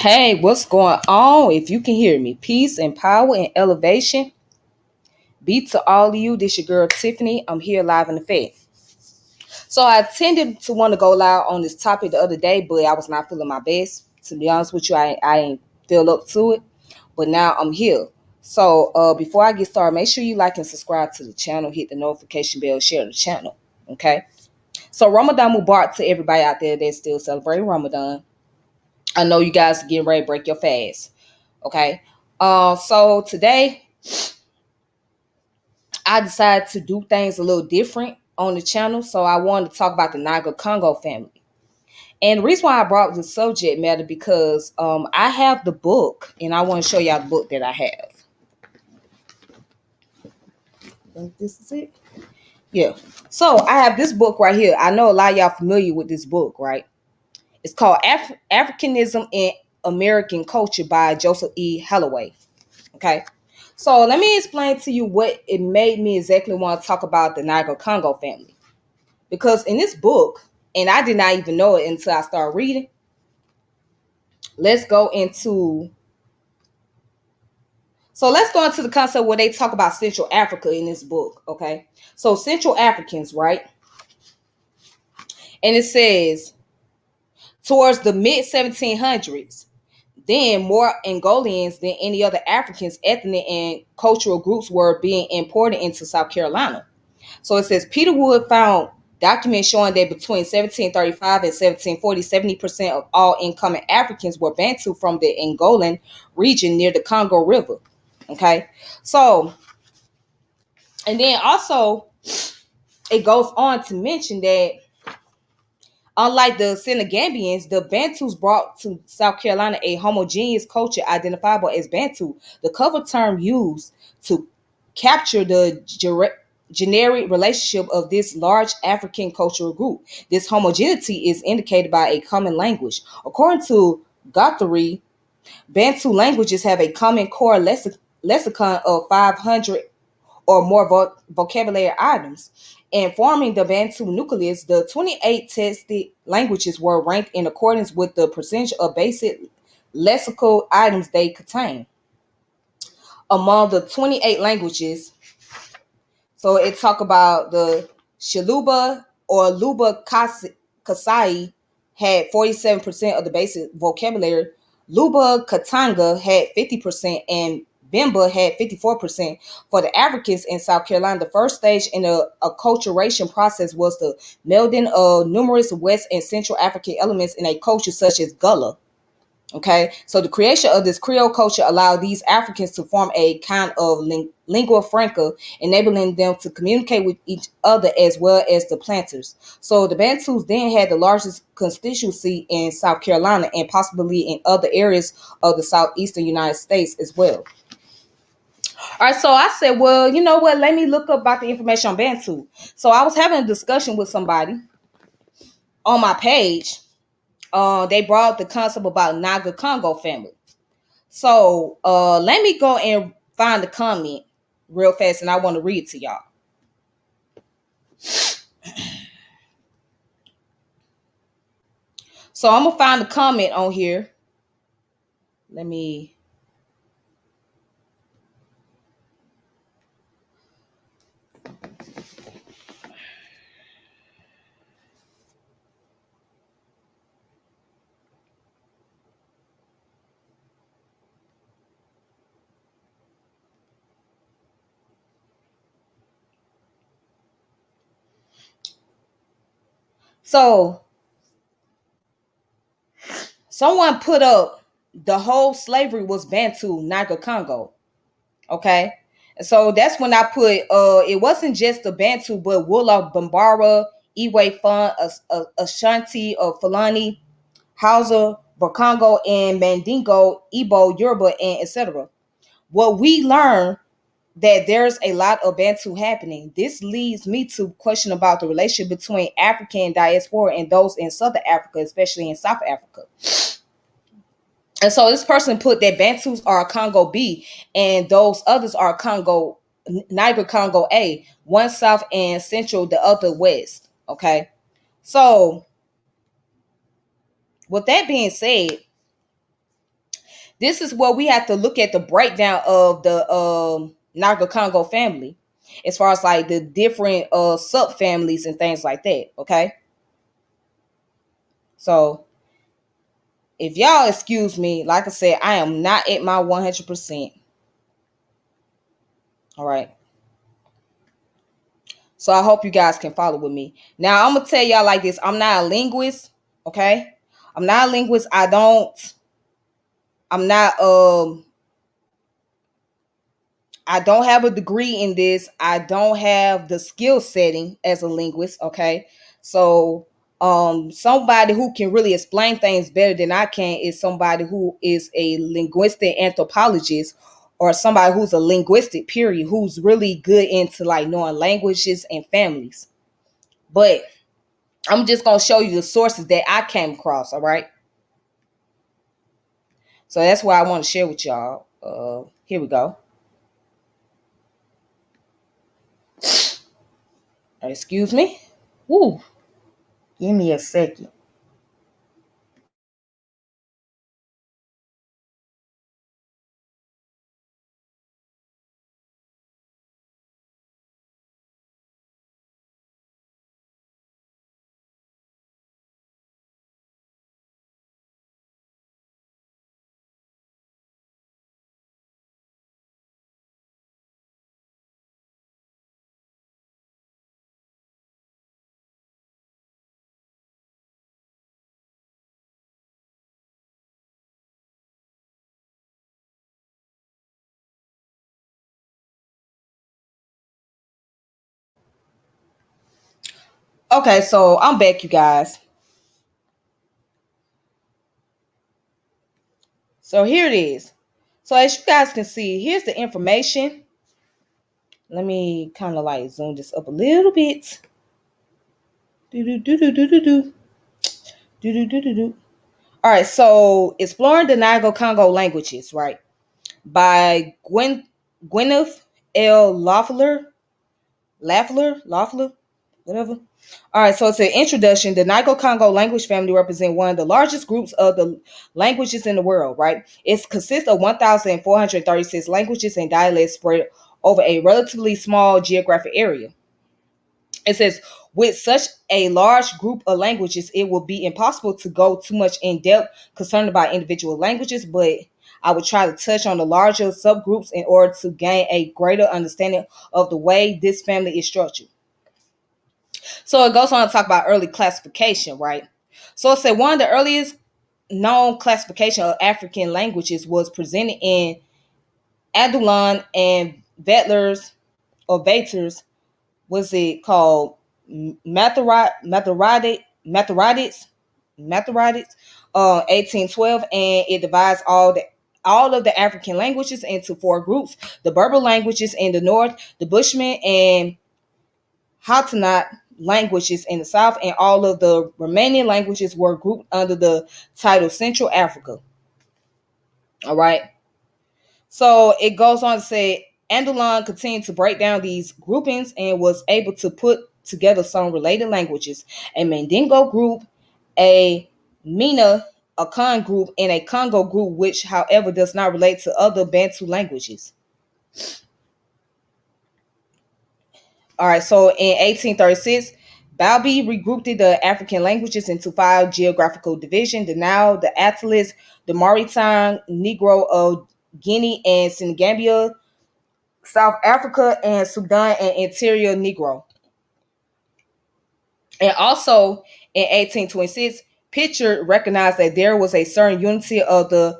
Hey, what's going on? If you can hear me, peace and power and elevation be to all of you. This your girl Tiffany. I'm here live in effect. So I tended to want to go live on this topic the other day, but I was not feeling my best. To be honest with you, I ain't feel up to it. But now I'm here. So before I get started, make sure you like and subscribe to the channel, hit the notification bell, share the channel. Okay. So Ramadan Mubarak to everybody out there that's still celebrating Ramadan. I know you guys are getting ready to break your fast. Okay. So today I decided to do things a little different on the channel. So I wanted to talk about the Niger Congo family. And the reason why I brought the subject matter because I have the book and I want to show y'all the book that I have. This is it. Yeah. So I have this book right here. I know a lot of y'all familiar with this book, right? It's called Africanism in American Culture by Joseph E. Holloway. Okay. So let me explain to you what it made me exactly want to talk about the Niger Congo family. Because in this book, and I did not even know it until I started reading, let's go into the concept where they talk about Central Africa in this book. Okay. So Central Africans, right? And it says towards the mid 1700s, then more Angolians than any other Africans, ethnic and cultural groups were being imported into South Carolina. So it says Peter Wood found documents showing that between 1735 and 1740, 70% of all incoming Africans were Bantu from the Angolan region near the Congo River. Okay. So, and then also it goes on to mention that unlike the Senegambians, the Bantus brought to South Carolina a homogeneous culture identifiable as Bantu. The cover term used to capture the generic relationship of this large African cultural group. This homogeneity is indicated by a common language. According to Guthrie, Bantu languages have a common core lexicon of 500 or more vocabulary items. And forming the Bantu nucleus, the 28 tested languages were ranked in accordance with the percentage of basic lexical items they contain. Among the 28 languages, so it talk about the Shaluba or Luba Kasai had 47% of the basic vocabulary. Luba Katanga had 50% and Bimba had 54%. For the Africans in South Carolina, the first stage in the acculturation process was the melding of numerous West and Central African elements in a culture such as Gullah. Okay, so the creation of this Creole culture allowed these Africans to form a kind of lingua franca, enabling them to communicate with each other as well as the planters. So the Bantus then had the largest constituency in South Carolina and possibly in other areas of the southeastern United States as well. All right, so I said, well, you know what? Let me look up about the information on Bantu. So I was having a discussion with somebody on my page. They brought the concept about Niger Congo family. So let me go and find the comment real fast, and I want to read it to y'all. So I'm gonna find the comment on here. Let me. So someone put up the whole slavery was Bantu, Niger Congo. Okay. And so that's when I put it wasn't just the Bantu, but Wolof, Bambara, Iwe Fun, Ashanti, Fulani, Hausa, Bakongo, and Mandingo, Igbo, Yoruba, and etc. What we learn that there's a lot of Bantu happening. This leads me to question about the relationship between African diaspora and those in Southern Africa, especially in South Africa. And so this person put that Bantus are Congo B and those others are Congo, Niger Congo A, one South and Central, the other West. Okay. So with that being said, This is where we have to look at the breakdown of the Niger Congo family, as far as like the different subfamilies and things like that. Okay, so if y'all excuse me, like I said, I am not at my 100%. All right. So I hope you guys can follow with me. Now I'm gonna tell y'all like this. I'm not a linguist, okay? I'm not a linguist. I'm not I don't have a degree in this. I don't have the skill setting as a linguist, okay? So somebody who can really explain things better than I can is somebody who is a linguistic anthropologist, or somebody who's a linguistic period, who's really good into like knowing languages and families. But I'm just gonna show you the sources that I came across. All right. So that's what I want to share with y'all. Here we go. Excuse me. Woo. Give me a second. Okay, so I'm back, you guys. So here it is. So as you guys can see, here's the information. Let me kind of like zoom this up a little bit. Do do do do do do do do do do do do. All right, so exploring the Niger Congo languages, right? By Gwyneth L. Loeffler, whatever. All right, so it's an introduction. The Niger Congo language family represent one of the largest groups of the languages in the world, right? It consists of 1,436 languages and dialects spread over a relatively small geographic area. It says, with such a large group of languages, it will be impossible to go too much in depth concerning about individual languages, but I would try to touch on the larger subgroups in order to gain a greater understanding of the way this family is structured. So it goes on to talk about early classification, right? So it said one of the earliest known classification of African languages was presented in Adulan and Vetler's or Vater's, was it called Mathematics, 1812, and it divides all of the African languages into four groups: the Berber languages in the north, the Bushman and Hatanot languages in the south, and all of the remaining languages were grouped under the title Central Africa. All right. So it goes on to say Andalon continued to break down these groupings and was able to put together some related languages: a Mandingo group, a Mina, a Kan group, and a Congo group, which, however, does not relate to other Bantu languages. All right, so in 1836, Balbi regrouped the African languages into five geographical divisions: the Nile, the Atlas, the Maritime, Negro of Guinea and Senegambia, South Africa, and Sudan and Interior Negro. And also in 1826, Pitcher recognized that there was a certain unity of the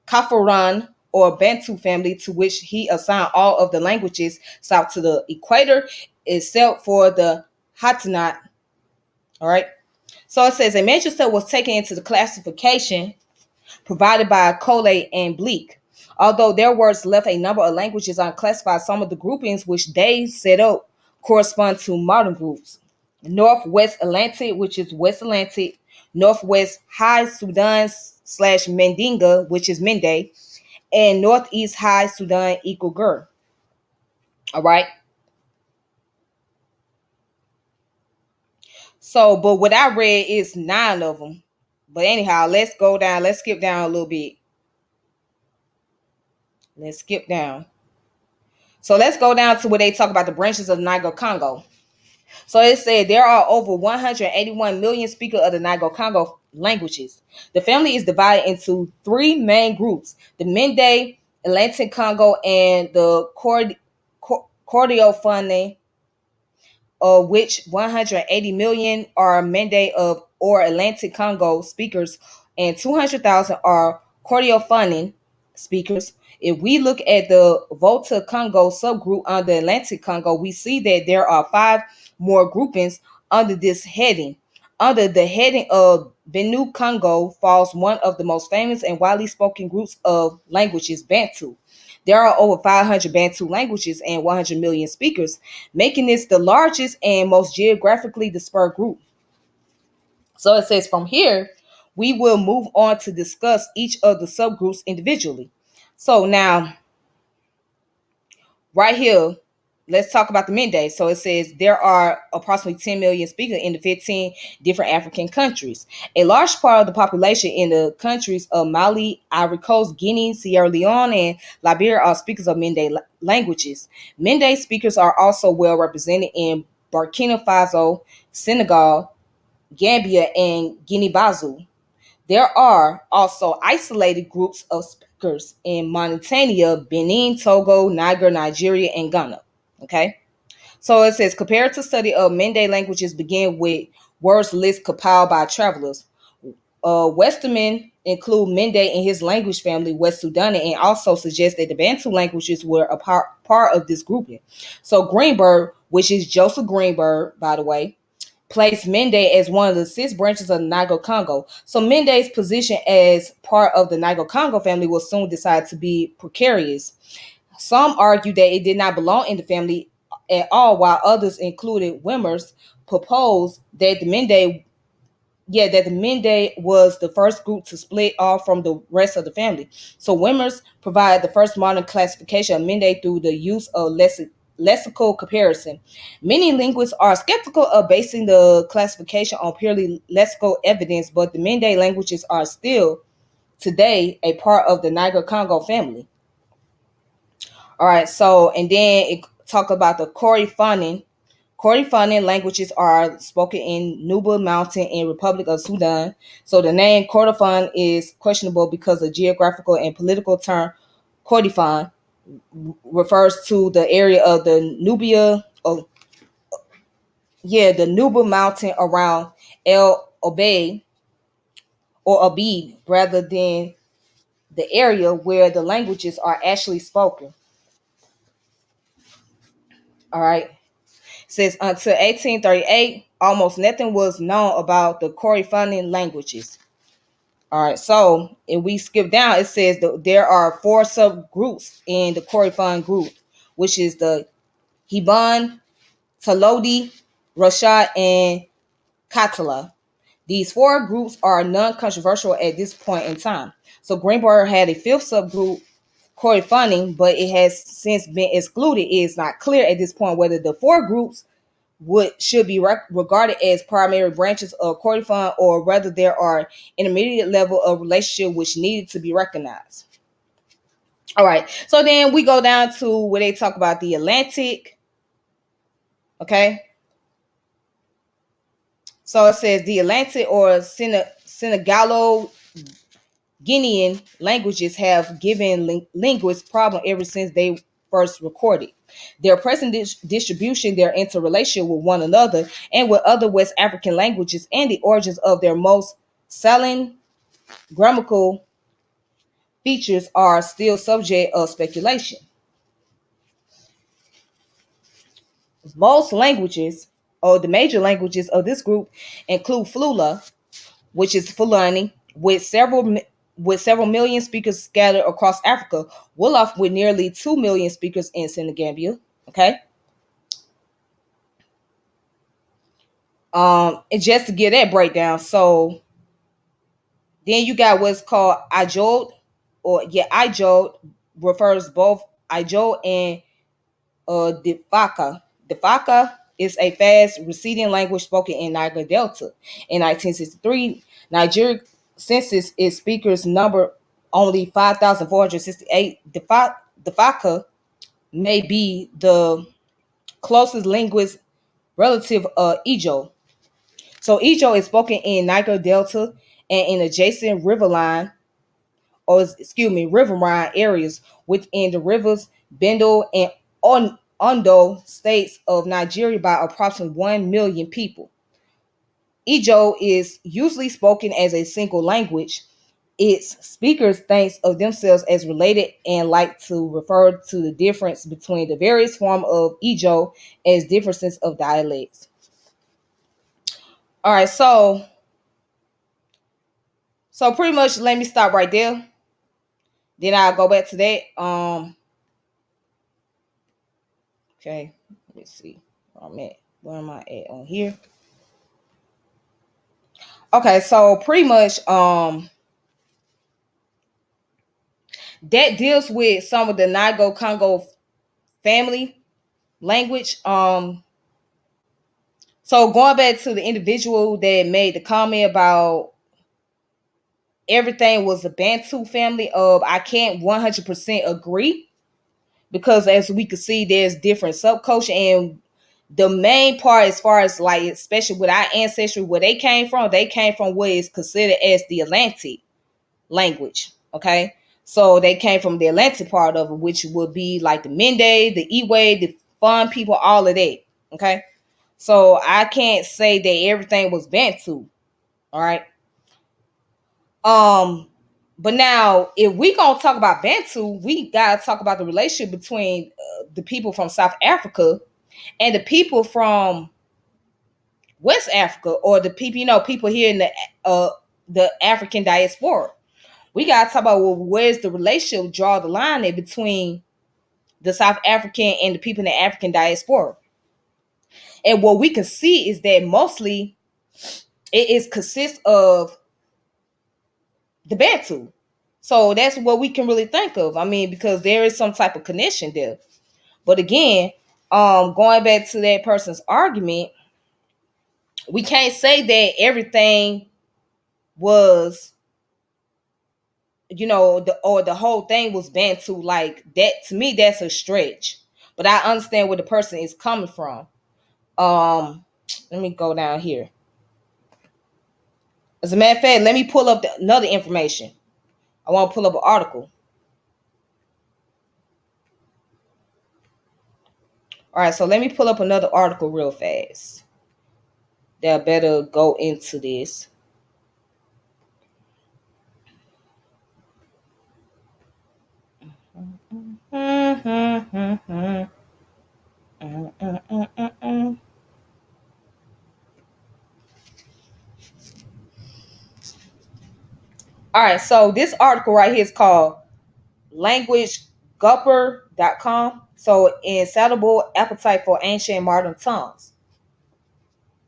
Kafaran or Bantu family, to which he assigned all of the languages south to the equator, except for the Hatanot. All right. So it says a major step was taken into the classification provided by Coley and Bleak. Although their words left a number of languages unclassified, some of the groupings which they set up correspond to modern groups. Northwest Atlantic, which is West Atlantic; Northwest High Sudan slash Mendinga, which is Mende; and Northeast High Sudan equal Gur. All right. So, but what I read is nine of them. But anyhow, let's go down. Let's skip down a little bit. Let's skip down. So let's go down to where they talk about the branches of Niger Congo. So it said there are over 181 million speakers of the Niger Congo languages. The family is divided into three main groups: the Mende, Atlantic Congo, and the Cordiofone, of which 180 million are Mende of or Atlantic Congo speakers, and 200,000 are Cordiophonian speakers. If we look at the Volta Congo subgroup under Atlantic Congo, we see that there are five more groupings under this heading. Under the heading of Benue Congo falls one of the most famous and widely spoken groups of languages, Bantu. There are over 500 Bantu languages and 100 million speakers, making this the largest and most geographically dispersed group. So it says from here, we will move on to discuss each of the subgroups individually. So now, right here, let's talk about the Mende. So it says there are approximately 10 million speakers in the 15 different African countries. A large part of the population in the countries of Mali, Ivory Coast, Guinea, Sierra Leone, and Liberia are speakers of Mende languages. Mende speakers are also well represented in Burkina Faso, Senegal, Gambia, and Guinea-Bissau. There are also isolated groups of speakers in Mauritania, Benin, Togo, Niger, Nigeria, and Ghana. Okay. So it says comparative study of Mende languages begin with words list compiled by travelers. Westerman include Mende in his language family, West Sudan, and also suggests that the Bantu languages were a part of this grouping. So Greenberg, which is Joseph Greenberg, by the way, placed Mende as one of the six branches of the Niger Congo. So Mende's position as part of the Niger Congo family was soon decided to be precarious. Some argue that it did not belong in the family at all, while others, included Wimmers, proposed that the Mende was the first group to split off from the rest of the family. So Wimmers provided the first modern classification of Mende through the use of lexical comparison. Many linguists are skeptical of basing the classification on purely lexical evidence, but the Mende languages are still today a part of the Niger Congo family. All right, so and then it talk about the Kordofanian languages are spoken in Nuba Mountain in Republic of Sudan. So the name Kordofan is questionable because the geographical and political term Kordofan refers to the area of the the Nuba Mountain around El Obeid or Abid rather than the area where the languages are actually spoken. All right. It says until 1838, almost nothing was known about the Kordofanian languages. All right, so if we skip down, it says that there are four subgroups in the Kordofan group, which is the Hiban, Talodi, Rashad, and Katala. These four groups are non-controversial at this point in time. So Greenberg had a fifth subgroup, Kordofani, but it has since been excluded. It is not clear at this point whether the four groups should be regarded as primary branches of Kordofan or whether there are intermediate level of relationship which needed to be recognized. All right, so then we go down to where they talk about the Atlantic. Okay, so it says the Atlantic or Senegalo Guinean languages have given linguists problem ever since they first recorded. Their present distribution, their interrelation with one another and with other West African languages, and the origins of their most salient grammatical features are still subject of speculation. Most languages, or the major languages of this group, include Flula, which is Fulani, with several million speakers scattered across Africa, Wolof with nearly 2 million speakers in Senegambia. Okay. And just to get that breakdown, so then you got what's called Ijod, Ijod refers both Ijod and Defaka. Defaka is a fast receding language spoken in Niger Delta. In 1963, Nigeria census its speakers number only 5,468. Defaka may be the closest linguist relative Ijo. So Ijo is spoken in Niger Delta and in adjacent riverline, or excuse me, riverine areas within the rivers Bendel and Ondo states of Nigeria by approximately 1 million people. Ijo is usually spoken as a single language. Its speakers think of themselves as related and like to refer to the difference between the various forms of Ijo as differences of dialects. All right, so pretty much let me stop right there. Then I'll go back to that. Okay, let's see where I'm at. Where am I at on here? Okay, so pretty much that deals with some of the Niger Congo family language. So going back to the individual that made the comment about everything was a Bantu family, I can't 100% agree, because as we can see, there's different subculture, and the main part, as far as like, especially with our ancestry, where they came from what is considered as the Atlantic language. Okay, so they came from the Atlantic part of it, which would be like the Mende, the Iwe, the Fun people, all of that. Okay, so I can't say that everything was Bantu. All right. Um, but now if we gonna talk about Bantu, we gotta talk about the relationship between the people from South Africa and the people from West Africa, or the people, people here in the African diaspora. We gotta talk about, well, where's the relationship, draw the line there between the South African and the people in the African diaspora. And what we can see is that mostly it is consists of the Bantu. So that's what we can really think of. I mean, because there is some type of connection there. But again, going back to that person's argument, we can't say that everything was, the whole thing was Bantu. Like that, to me, that's a stretch. But I understand where the person is coming from. Let me go down here. As a matter of fact, let me pull up another information. I want to pull up an article. All right, so let me pull up another article real fast. That better go into this. All right, so this article right here is called languagegupper.com. So, insatiable appetite for ancient modern tongues.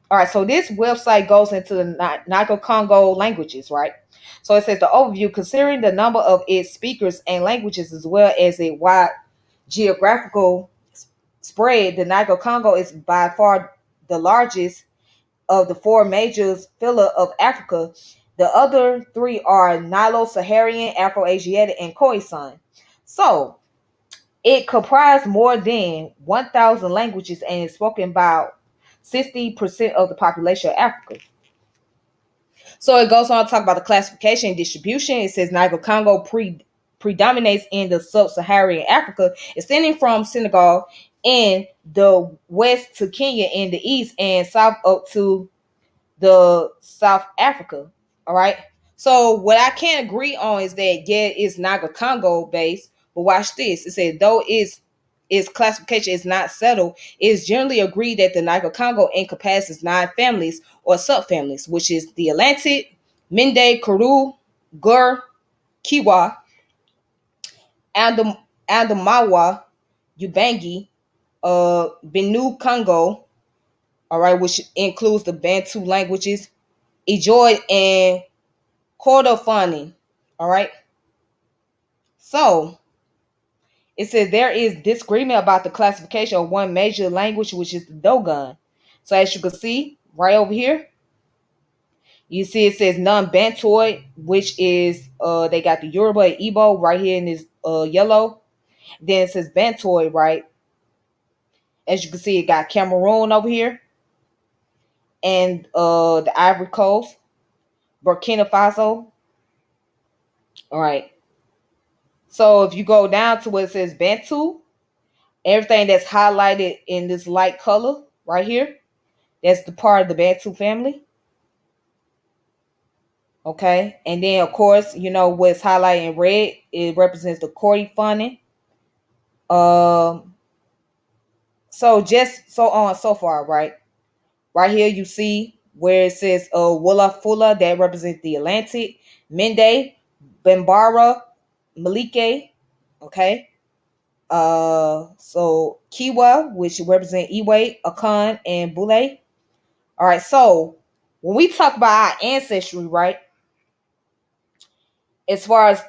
All right, so this website goes into the Niger Congo languages, right? So it says the overview, considering the number of its speakers and languages as well as a wide geographical spread, the Niger Congo is by far the largest of the four major phyla of Africa. The other three are Nilo-Saharan, Afro-Asiatic, and Khoisan. So it comprised more than 1,000 languages and is spoken by 60% of the population of Africa. So it goes on to talk about the classification and distribution. It says Niger Congo predominates in the sub-Saharan Africa, extending from Senegal in the west to Kenya in the east and south up to the South Africa. All right. So what I can agree on is that, yeah, it's Niger Congo based, but watch this. It says though its classification is not settled, it is generally agreed that the Niger Congo encompasses 9 families or subfamilies, which is the Atlantic, Mende, Kuru, Gur, Kiwa, Andamawa, Ubangi, Benue Congo, all right, which includes the Bantu languages, Ijoy, and Kordofani. All right. So it says there is disagreement about the classification of one major language, which is the Dogon. So as you can see right over here, You see it says non-Bantoid, which is they got the Yoruba and Igbo right here in this yellow. Then it says Bantoid, right? As you can see, it got Cameroon over here and the Ivory Coast, Burkina Faso. All right. So if you go down to what it says Bantu, everything that's highlighted in this light color right here, that's the part of the Bantu family. Okay. And then, of course, you know what's highlighted in red, it represents the Kordofani. Um, so just so on so far, right? Right here, you see where it says Walla Fula, that represents the Atlantic, Mende, Bambara, Malike, okay? So Kiwa, which represent Iwe, Akan, and Bule. All right, so when we talk about our ancestry, right, as far as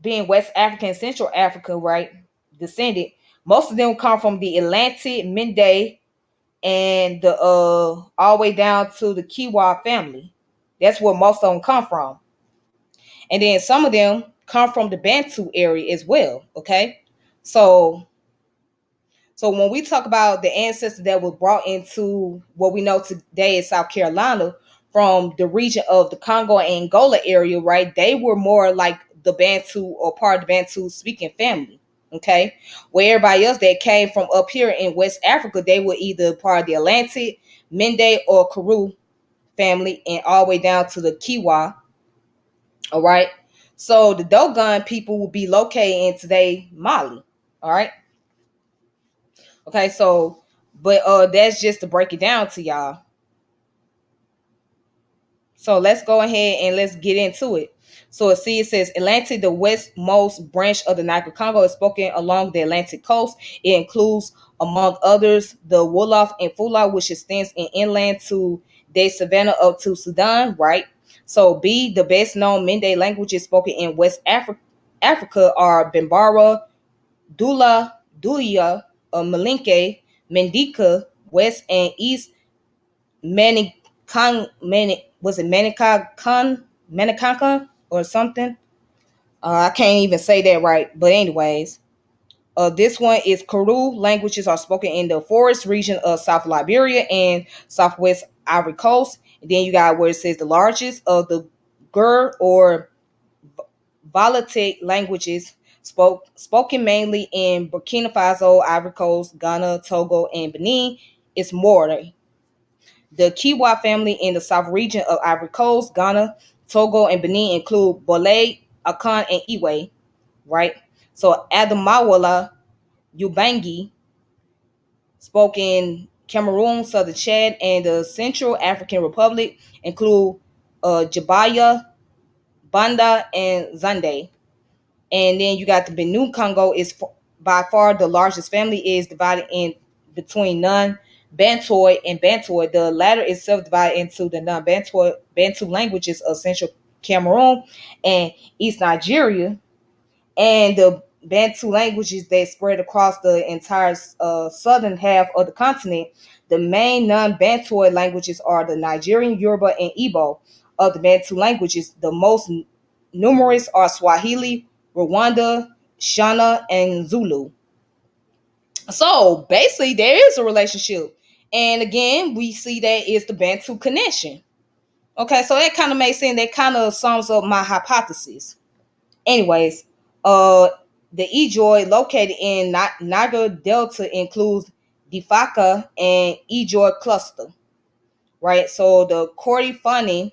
being West African, Central Africa, right, descended, most of them come from the Atlantic, Mende, and the all the way down to the Kiwa family. That's where most of them come from. And then some of them come from the Bantu area as well. Okay. So when we talk about the ancestors that were brought into what we know today is South Carolina from the region of the Congo and Angola area, right? They were more like the Bantu or part of the Bantu speaking family. Okay. Where everybody else that came from up here in West Africa, they were either part of the Atlantic, Mende, or Karoo family, and all the way down to the Kiwa. All right. So the Dogon people will be located in today Mali. All right. Okay, so but that's just to break it down to y'all. So let's go ahead and let's get into it. So it says Atlantic, the westmost branch of the Niger Congo, is spoken along the Atlantic coast. It includes, among others, the Wolof and Fula, which extends inland to the Savannah up to Sudan, right? So B, the best known Mende languages spoken in West Africa are Bambara, Dula, Duya, Malinke, Mendika, West and East Manikan, was it Manikanka or something? I can't even say that right. But anyways, this one is Kuru. Languages are spoken in the forest region of South Liberia and Southwest Ivory Coast. And then you got where it says the largest of the Gur or Volatic languages spoken mainly in Burkina Faso, Ivory Coast, Ghana, Togo, and Benin is Mori. The Kiwa family in the south region of Ivory Coast, Ghana, Togo, and Benin include Bole, Akan, and Iwe, right? So Adamawala, Ubangi, spoken in Cameroon, Southern Chad, and the Central African Republic include Jabaya, Banda, and Zande. And then you got the Benue Congo is by far the largest family, is divided in between non-Bantoid and Bantoid. The latter is subdivided into the non-Bantoid Bantu languages of Central Cameroon and East Nigeria, and the Bantu languages that spread across the entire southern half of the continent. The main non-Bantoid languages are the Nigerian, Yoruba, and Igbo. Of the Bantu languages, the most numerous are Swahili, Rwanda, Shana, and Zulu. So basically, there is a relationship. And again, we see that it's the Bantu connection. Okay, so that kind of makes sense. That kind of sums up my hypothesis. Anyways, uh, the Ejoy located in Niger Delta includes Difaka and Ejoy cluster, right? So the Kordofani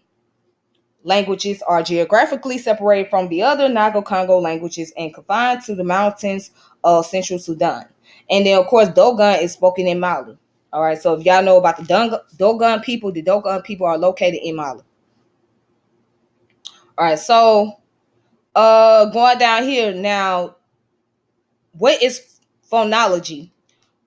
languages are geographically separated from the other Niger Congo languages and confined to the mountains of central Sudan. And then, of course, Dogon is spoken in Mali. All right, so if y'all know about the Dogon people are located in Mali. All right, so going down here now, what is phonology?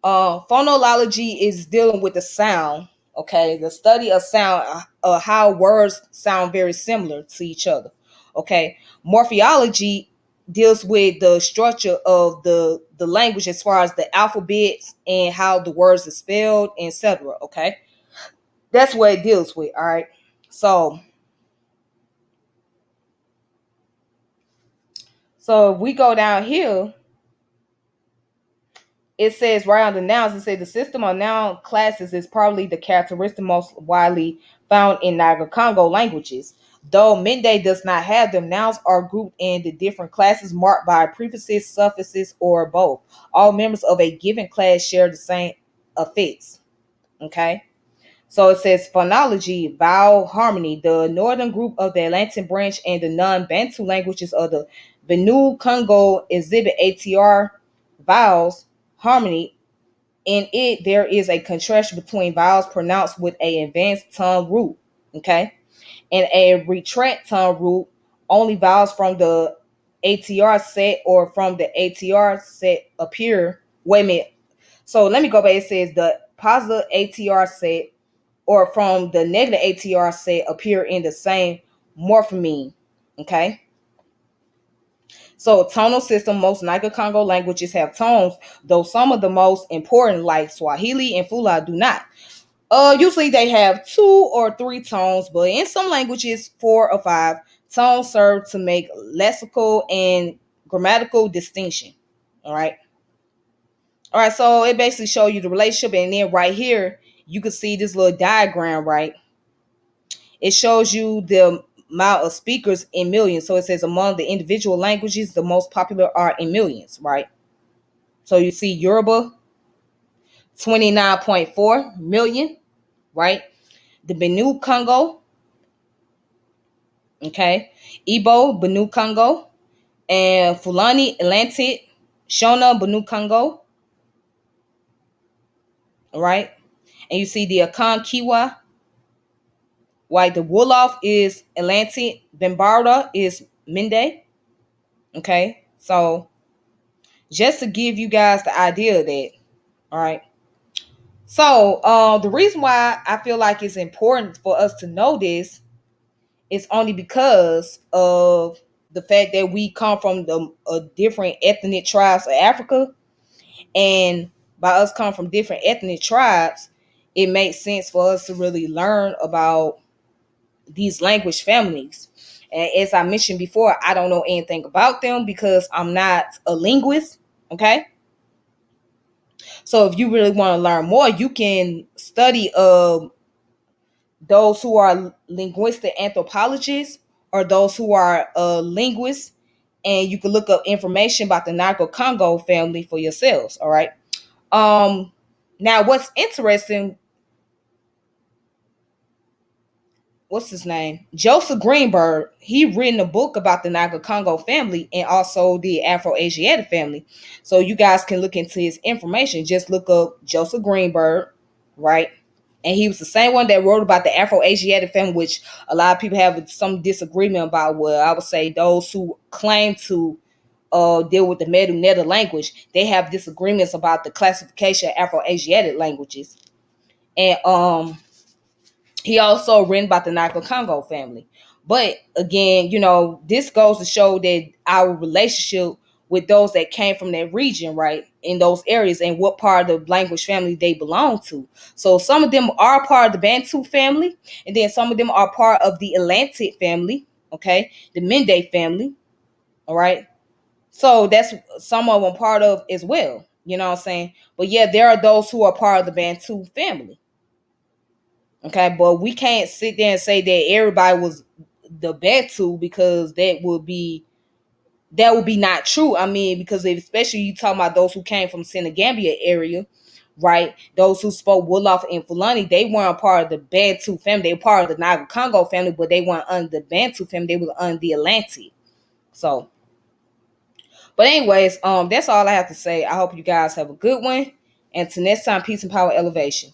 Phonology is dealing with the sound, okay? The study of sound, how words sound very similar to each other, okay? Morphology deals with the structure of the language as far as the alphabets and how the words are spelled, etc., okay? That's what it deals with, all right? So if we go down here, it says right on the nouns, it says the system of noun classes is probably the characteristic most widely found in Niger Congo languages. Though Mende does not have them, nouns are grouped into different classes marked by prefixes, suffixes, or both. All members of a given class share the same affix. Okay. So it says phonology, vowel harmony. The northern group of the Atlantic branch and the non-Bantu languages of the Benue Congo exhibit ATR vowels harmony. In it, there is a contrast between vowels pronounced with a advanced tongue root, okay, and a retract tongue root. Only vowels from the ATR set or from the ATR set appear. Wait a minute. So let me go back. It says the positive ATR set or from the negative ATR set appear in the same morpheme. Okay. So tonal system, most Niger Congo languages have tones, though some of the most important, like Swahili and Fula, do not. Usually they have 2 or 3 tones, but in some languages, 4 or 5 tones serve to make lexical and grammatical distinction. All right. All right, so it basically shows you the relationship, and then right here, you can see this little diagram, right? It shows you the amount of speakers in millions. So it says among the individual languages, the most popular are in millions, right? So you see Yoruba, 29.4 million, right? The Benue Congo, okay? Igbo, Benue Congo, and Fulani, Atlantic, Shona, Benue Congo, right? And you see the Akan Kiwa, right? The Wolof is Atlantic, Bembarda is Mende, okay? So just to give you guys the idea of that, all right? So the reason why I feel like it's important for us to know this is only because of the fact that we come from the different ethnic tribes of Africa, and by us coming from different ethnic tribes, it makes sense for us to really learn about these language families. And as I mentioned before, I don't know anything about them because I'm not a linguist. Okay. So if you really want to learn more, you can study those who are linguistic anthropologists or those who are linguists, and you can look up information about the Niger Congo family for yourselves. All right. Now what's interesting, what's his name? Joseph Greenberg. He written a book about the Niger Congo family and also the Afro-Asiatic family. So you guys can look into his information. Just look up Joseph Greenberg, right? And he was the same one that wrote about the Afro-Asiatic family, which a lot of people have some disagreement about. Well, I would say those who claim to deal with the Medu Neta language, they have disagreements about the classification of Afro-Asiatic languages. And he also written about the Niger Congo family. But again, this goes to show that our relationship with those that came from that region, right, in those areas, and what part of the language family they belong to. So some of them are part of the Bantu family, and then some of them are part of the Atlantic family, okay, the Mende family, all right. So that's some of them part of as well, you know what I'm saying? But yeah, there are those who are part of the Bantu family. Okay, but we can't sit there and say that everybody was the Bantu because that would be not true. I mean, because especially you talking about those who came from Senegambia area, right? Those who spoke Wolof and Fulani, they weren't part of the Bantu family. They were part of the Niger Congo family, but they weren't under the Bantu family. They were under the Atlantic. So, but anyways, that's all I have to say. I hope you guys have a good one. And till next time, peace and power elevation.